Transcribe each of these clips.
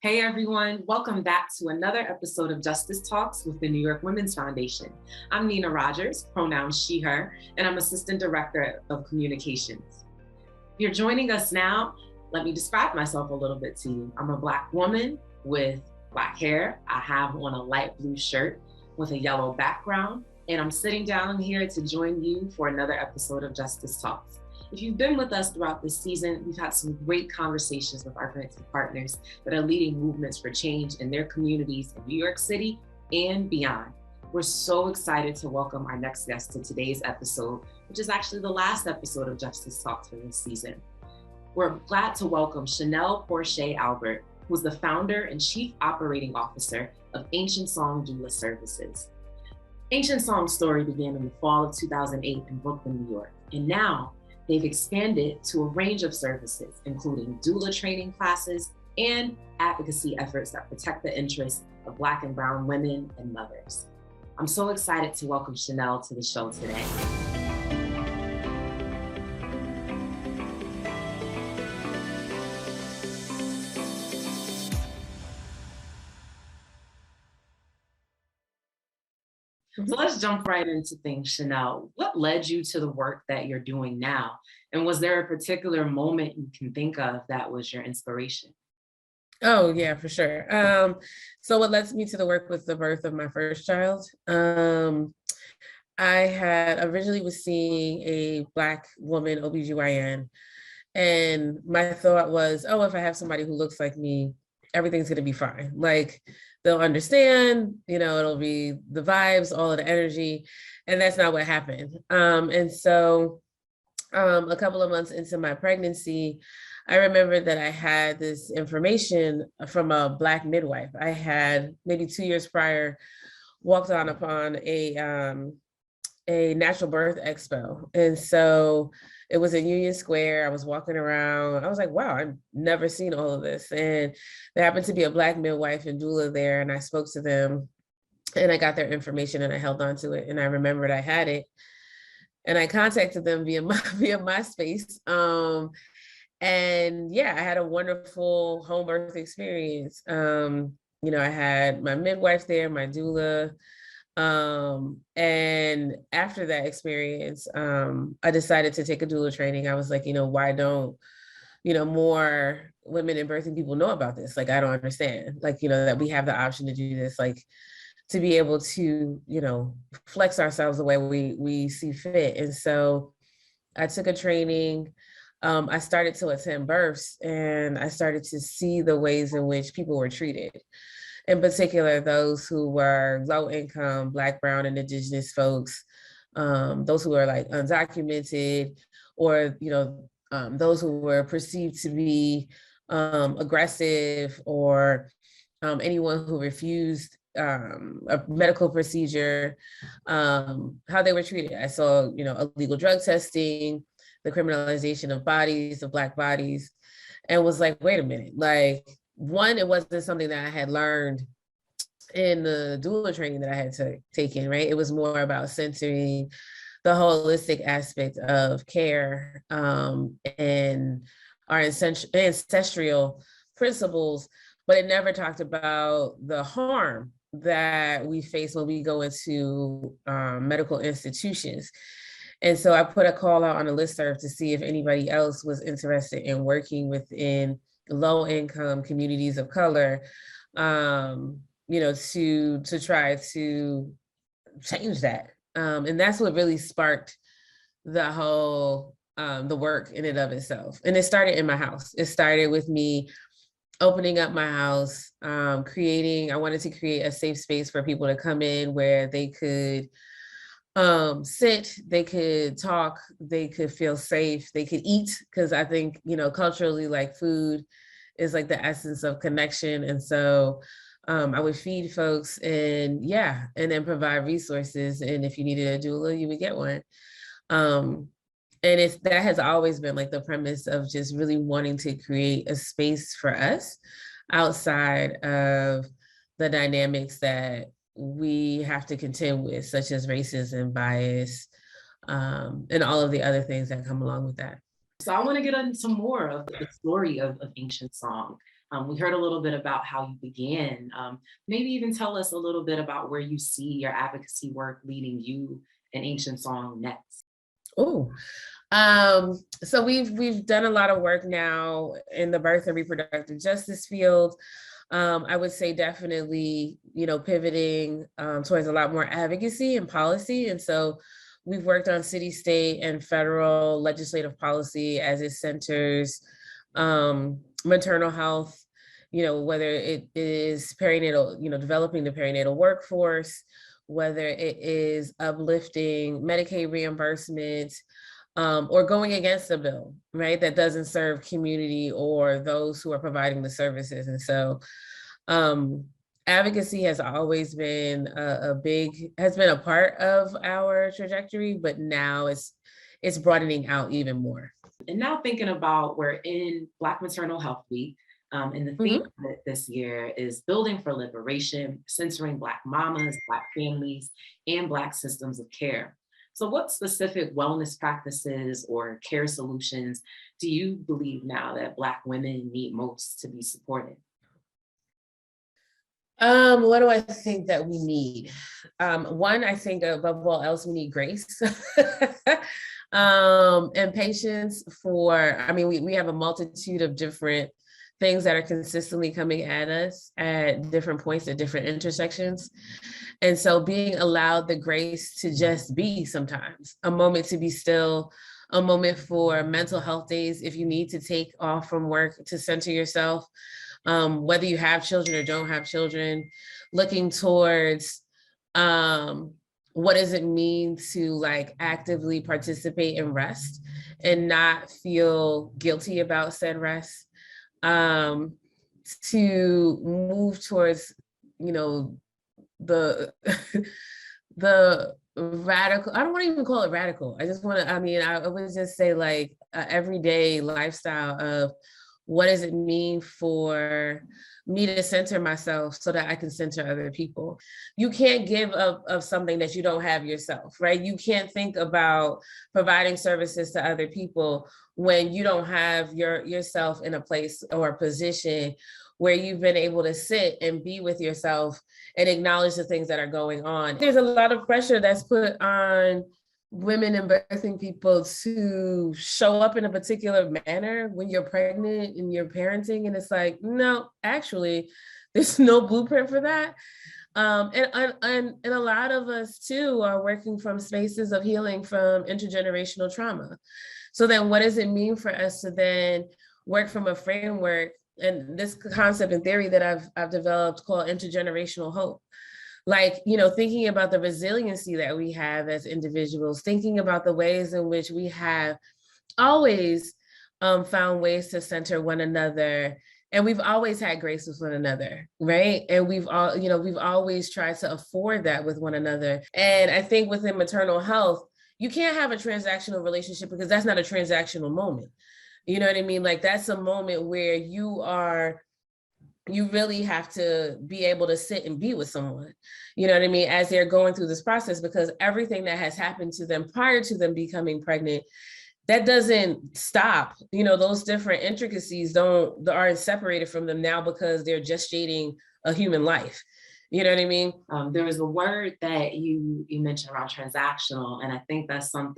Hey everyone, welcome back to another episode of Justice Talks with the New York Women's Foundation. I'm Nina Rogers, pronouns she, her, and I'm Assistant Director of Communications. If you're joining us now, let me describe myself a little bit to you. I'm a Black woman with Black hair. I have on a light blue shirt with a yellow background, and I'm sitting down here to join you for another episode of Justice Talks. If you've been with us throughout this season, we've had some great conversations with our grantee partners that are leading movements for change in their communities in New York City and beyond. We're so excited to welcome our next guest to today's episode, which is actually the last episode of Justice Talks for this season. We're glad to welcome Chanel Porchia-Albert, who's the founder and chief operating officer of Ancient Song Doula Services. Ancient Song's story began in the fall of 2008 in Brooklyn, New York, and now they've expanded to a range of services, including doula training classes and advocacy efforts that protect the interests of Black and Brown women and mothers. I'm so excited to welcome Chanel to the show today. So let's jump right into things, Chanel. What led you to the work that you're doing now? And was there a particular moment you can think of that was your inspiration? Oh, yeah, for sure. So what led me to the work was the birth of my first child. I had originally was seeing a Black woman OBGYN, and my thought was, oh, if I have somebody who looks like me, everything's gonna be fine. Like, they'll understand, it'll be the vibes, all of the energy. And that's not what happened. And so a couple of months into my pregnancy, I remember that I had this information from a Black midwife. I had maybe 2 years prior walked on upon a natural birth expo. And so it was in Union Square. I was walking around. I was like, wow, I've never seen all of this. And there happened to be a Black midwife and doula there. And I spoke to them and I got their information and I held on to it. And I remembered I had it. And I contacted them via MySpace. And yeah, I had a wonderful home birth experience. I had my midwife there, my doula. And after that experience, I decided to take a doula training. I was like, why don't, more women and birthing people know about this? Like, I don't understand, like, that we have the option to do this, like, to be able to, flex ourselves the way we see fit. And so I took a training. I started to attend births and I started to see the ways in which people were treated. In particular, those who were low income, Black, Brown, and Indigenous folks, those who were like undocumented, or, those who were perceived to be aggressive, or anyone who refused a medical procedure, how they were treated. I saw, illegal drug testing, the criminalization of bodies, of Black bodies, and was like, wait a minute, like, one, it wasn't something that I had learned in the doula training that I had taken, right? It was more about centering the holistic aspect of care and our ancestral principles, but it never talked about the harm that we face when we go into medical institutions. And so I put a call out on a listserv to see if anybody else was interested in working within low-income communities of color, to try to change that. And that's what really sparked the whole, the work in and of itself. And it started in my house. It started with me opening up my house, I wanted to create a safe space for people to come in where they could sit, they could talk, they could feel safe, they could eat, because I think, culturally, like, food is like the essence of connection. And so I would feed folks and then provide resources. And if you needed a doula, you would get one. And that has always been like the premise of just really wanting to create a space for us outside of the dynamics that we have to contend with, such as racism, bias, and all of the other things that come along with that. So I want to get into more of the story of Ancient Song. We heard a little bit about how you began. Maybe even tell us a little bit about where you see your advocacy work leading you and Ancient Song next. Oh, so we've done a lot of work now in the birth and reproductive justice field. I would say definitely, pivoting towards a lot more advocacy and policy. And so we've worked on city, state, and federal legislative policy as it centers maternal health, whether it is perinatal, developing the perinatal workforce, whether it is uplifting Medicaid reimbursement, or going against a bill, right, that doesn't serve community or those who are providing the services. And so advocacy has always been has been a part of our trajectory, but now it's broadening out even more. And now thinking about, we're in Black Maternal Health Week, and the theme of it this year is building for liberation, centering Black mamas, Black families, and Black systems of care. So what specific wellness practices or care solutions do you believe now that Black women need most to be supported? What do I think that we need? One, I think above all else, we need grace and patience we have a multitude of different things that are consistently coming at us at different points, at different intersections. And so being allowed the grace to just be sometimes, a moment to be still, a moment for mental health days if you need to take off from work to center yourself, whether you have children or don't have children, looking towards what does it mean to actively participate in rest and not feel guilty about said rest, to move towards, the radical, I don't want to even call it radical. I just want to, I would just say everyday lifestyle of what does it mean for me to center myself so that I can center other people. You can't give up of something that you don't have yourself, right? You can't think about providing services to other people when you don't have yourself in a place or a position where you've been able to sit and be with yourself and acknowledge the things that are going on. There's a lot of pressure that's put on women and birthing people to show up in a particular manner when you're pregnant and you're parenting. And it's no, actually, there's no blueprint for that. And a lot of us too are working from spaces of healing from intergenerational trauma. So then what does it mean for us to then work from a framework and this concept and theory that I've developed called intergenerational hope? Thinking about the resiliency that we have as individuals, thinking about the ways in which we have always found ways to center one another. And we've always had grace with one another, right? And we've always tried to afford that with one another. And I think within maternal health, you can't have a transactional relationship because that's not a transactional moment. You know what I mean? That's a moment where you really have to be able to sit and be with someone, you know what I mean, as they're going through this process, because everything that has happened to them prior to them becoming pregnant, that doesn't stop. Those different intricacies aren't separated from them now because they're gestating a human life. You know what I mean? There was a word that you mentioned around transactional, and I think that's a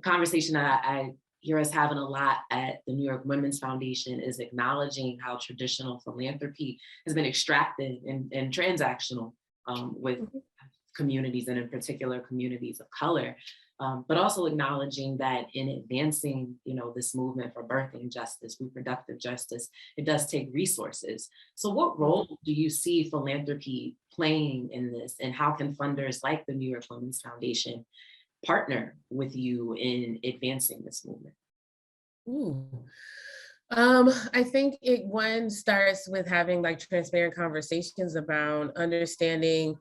conversation that I hear us having a lot at the New York Women's Foundation, is acknowledging how traditional philanthropy has been extracted and transactional with communities, and in particular communities of color, but also acknowledging that in advancing, this movement for birthing justice, reproductive justice, it does take resources. So what role do you see philanthropy playing in this, and how can funders like the New York Women's Foundation partner with you in advancing this movement? I think one starts with having transparent conversations about understanding,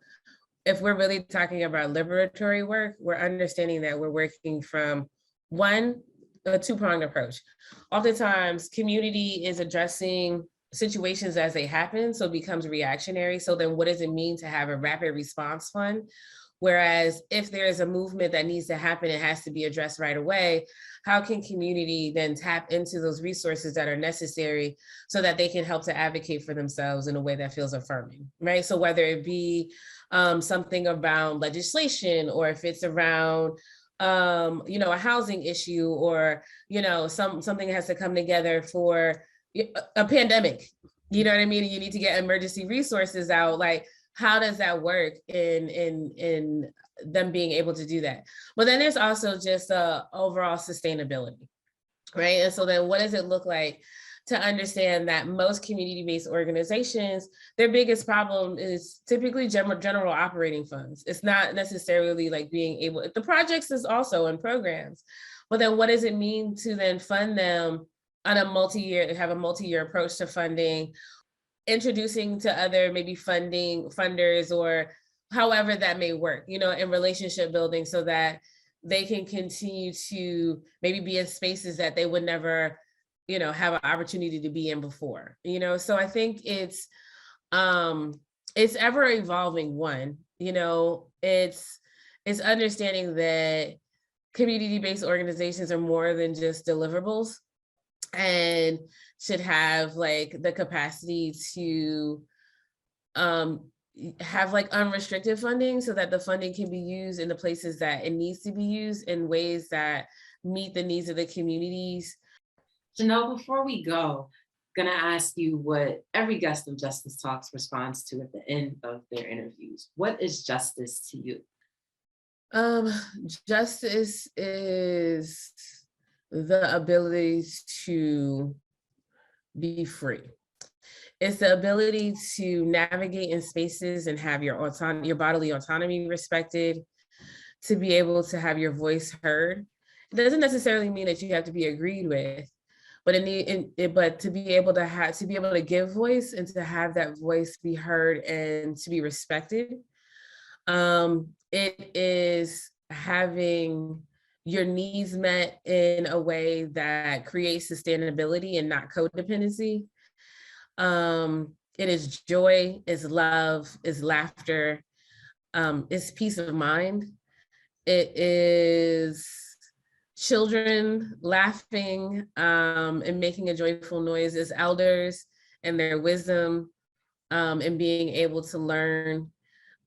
if we're really talking about liberatory work, we're understanding that we're working from a two-pronged approach. Oftentimes, community is addressing situations as they happen, so it becomes reactionary. So then what does it mean to have a rapid response fund? Whereas if there is a movement that needs to happen, it has to be addressed right away. how can community then tap into those resources that are necessary so that they can help to advocate for themselves in a way that feels affirming, right? So whether it be something around legislation, or if it's around a housing issue, or something has to come together for a pandemic, you know what I mean? And you need to get emergency resources out. Like, how does that work in them being able to do that? But then there's also just overall sustainability, right? And so then what does it look like to understand that most community-based organizations, their biggest problem is typically general operating funds. It's not necessarily like being able, the projects is also in programs, but then what does it mean to then fund them on a have a multi-year approach to funding, introducing to other maybe funders, or however that may work, in relationship building, so that they can continue to maybe be in spaces that they would never, have an opportunity to be in before, So I think it's ever evolving one, it's understanding that community-based organizations are more than just deliverables, and should have like the capacity to have like unrestricted funding, so that the funding can be used in the places that it needs to be used, in ways that meet the needs of the communities. Janelle, before we go, I'm gonna ask you what every guest of Justice Talks responds to at the end of their interviews. What is justice to you? Justice is the ability to be free. It's the ability to navigate in spaces and have your bodily autonomy respected, to be able to have your voice heard. It doesn't necessarily mean that you have to be agreed with, but but to be able to give voice, and to have that voice be heard and to be respected. It is having your needs met in a way that creates sustainability and not codependency. It is joy, is love, is laughter, it's peace of mind. It is children laughing and making a joyful noise, as elders and their wisdom, and being able to learn.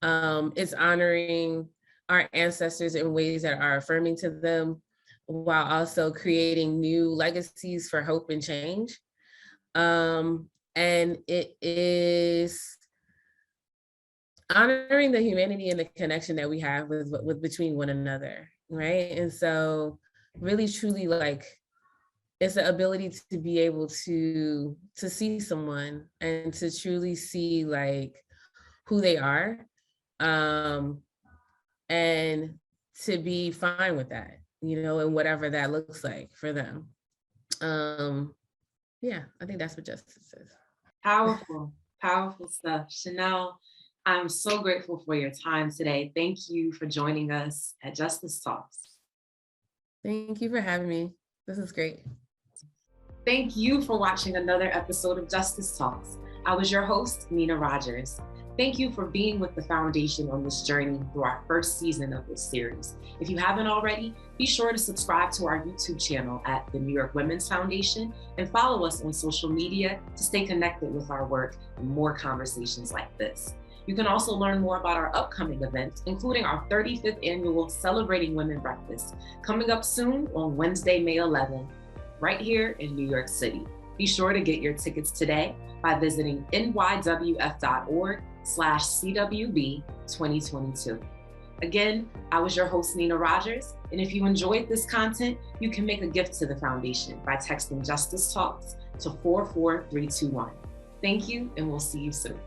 It's honoring our ancestors in ways that are affirming to them, while also creating new legacies for hope and change. And it is honoring the humanity and the connection that we have with between one another, right? And so really truly, like, it's the ability to be able to see someone and to truly see like who they are, and to be fine with that, and whatever that looks like for them. Yeah, I think that's what justice is. Powerful, powerful stuff. Chanel, I'm so grateful for your time today. Thank you for joining us at Justice Talks. Thank you for having me. This is great. Thank you for watching another episode of Justice Talks. I was your host, Nina Rogers. Thank you for being with the foundation on this journey through our first season of this series. If you haven't already, be sure to subscribe to our YouTube channel at the New York Women's Foundation, and follow us on social media to stay connected with our work and more conversations like this. You can also learn more about our upcoming events, including our 35th annual Celebrating Women Breakfast, coming up soon on Wednesday, May 11th, right here in New York City. Be sure to get your tickets today by visiting nywf.org/CWB 2022. Again, I was your host, Nina Rogers, and if you enjoyed this content, you can make a gift to the foundation by texting Justice Talks to 44321. Thank you, and we'll see you soon.